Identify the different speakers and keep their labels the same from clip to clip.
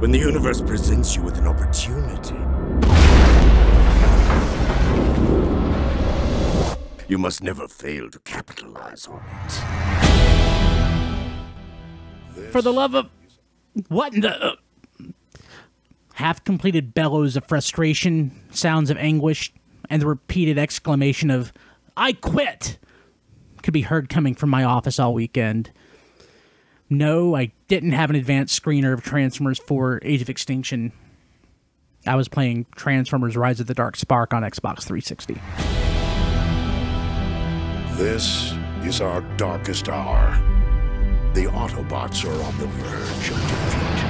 Speaker 1: When the universe presents you with an opportunity, you must never fail to capitalize on it.
Speaker 2: For the love of... What in the... Half-completed bellows of frustration, sounds of anguish, and the repeated exclamation of, "I quit!" could be heard coming from my office all weekend. No, I didn't have an advanced screener of Transformers 4 Age of Extinction. I was playing Transformers Rise of the Dark Spark on Xbox 360.
Speaker 1: This is our darkest hour. The Autobots are on the verge of defeat.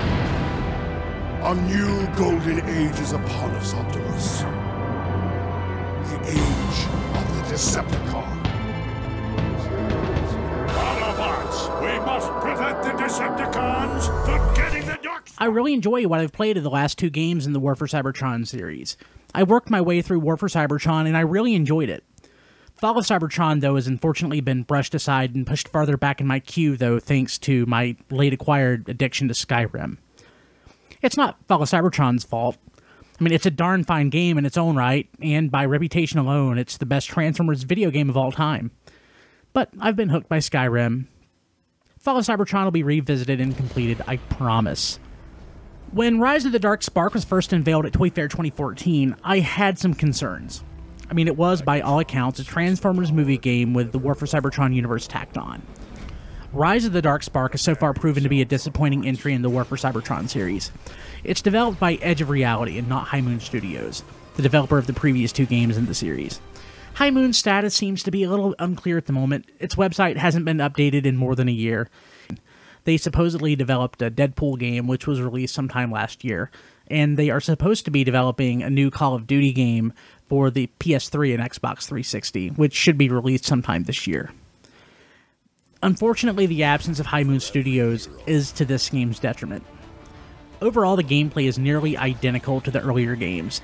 Speaker 1: A new golden age is upon us, Optimus. The age of the Decepticon. Autobots, we must prevent the Decepticons from getting the dark...
Speaker 2: I really enjoy what I've played of the last two games in the War for Cybertron series. I worked my way through War for Cybertron, and I really enjoyed it. Fall of Cybertron, though, has unfortunately been brushed aside and pushed farther back in my queue, though, thanks to my late-acquired addiction to Skyrim. It's not Fall of Cybertron's fault. I mean, it's a darn fine game in its own right, and by reputation alone, it's the best Transformers video game of all time. But I've been hooked by Skyrim. Fall of Cybertron will be revisited and completed, I promise. When Rise of the Dark Spark was first unveiled at Toy Fair 2014, I had some concerns. I mean, it was, by all accounts, a Transformers movie game with the War for Cybertron universe tacked on. Rise of the Dark Spark has so far proven to be a disappointing entry in the War for Cybertron series. It's developed by Edge of Reality and not High Moon Studios, the developer of the previous two games in the series. High Moon's status seems to be a little unclear at the moment. Its website hasn't been updated in more than a year. They supposedly developed a Deadpool game, which was released sometime last year, and they are supposed to be developing a new Call of Duty game for the PS3 and Xbox 360, which should be released sometime this year. Unfortunately, the absence of High Moon Studios is to this game's detriment. Overall, the gameplay is nearly identical to the earlier games.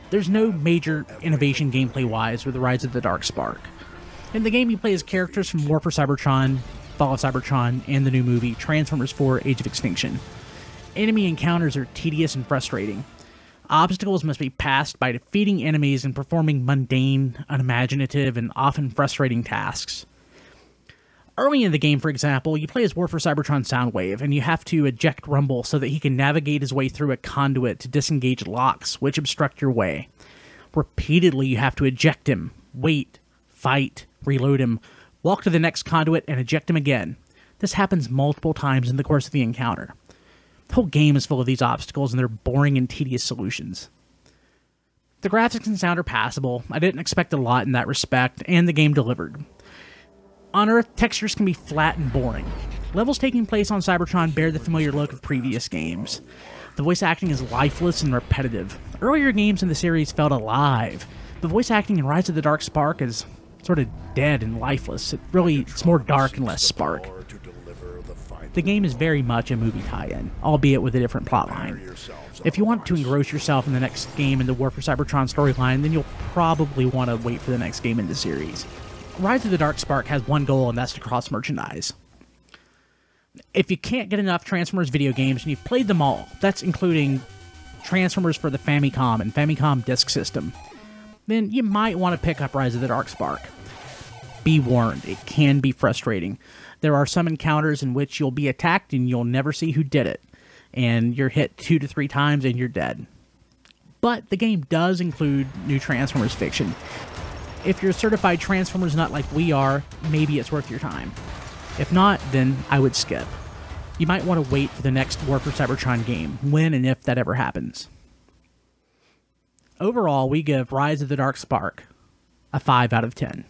Speaker 2: There's no major innovation gameplay-wise with the Rise of the Dark Spark. In the game, you play as characters from War for Cybertron, Fall of Cybertron, and the new movie, Transformers 4 Age of Extinction. Enemy encounters are tedious and frustrating. Obstacles must be passed by defeating enemies and performing mundane, unimaginative, and often frustrating tasks. Early in the game, for example, you play as War for Cybertron Soundwave, and you have to eject Rumble so that he can navigate his way through a conduit to disengage locks, which obstruct your way. Repeatedly, you have to eject him, wait, fight, reload him, walk to the next conduit, and eject him again. This happens multiple times in the course of the encounter. The whole game is full of these obstacles and their boring and tedious solutions. The graphics and sound are passable. I didn't expect a lot in that respect, and the game delivered. On Earth, textures can be flat and boring. Levels taking place on Cybertron bear the familiar look of previous games. The voice acting is lifeless and repetitive. Earlier games in the series felt alive. The voice acting in Rise of the Dark Spark is sort of dead and lifeless. It's more dark and less spark. The game is very much a movie tie-in, albeit with a different plotline. If you want to engross yourself in the next game in the War for Cybertron storyline, then you'll probably want to wait for the next game in the series. Rise of the Dark Spark has one goal, and that's to cross-merchandise. If you can't get enough Transformers video games, and you've played them all, that's including Transformers for the Famicom and Famicom Disk System, then you might want to pick up Rise of the Dark Spark. Be warned, it can be frustrating. There are some encounters in which you'll be attacked and you'll never see who did it, and you're hit 2 to 3 times and you're dead. But the game does include new Transformers fiction. If you're a certified Transformers nut like we are, maybe it's worth your time. If not, then I would skip. You might want to wait for the next War for Cybertron game, when and if that ever happens. Overall, we give Rise of the Dark Spark a 5 out of 10.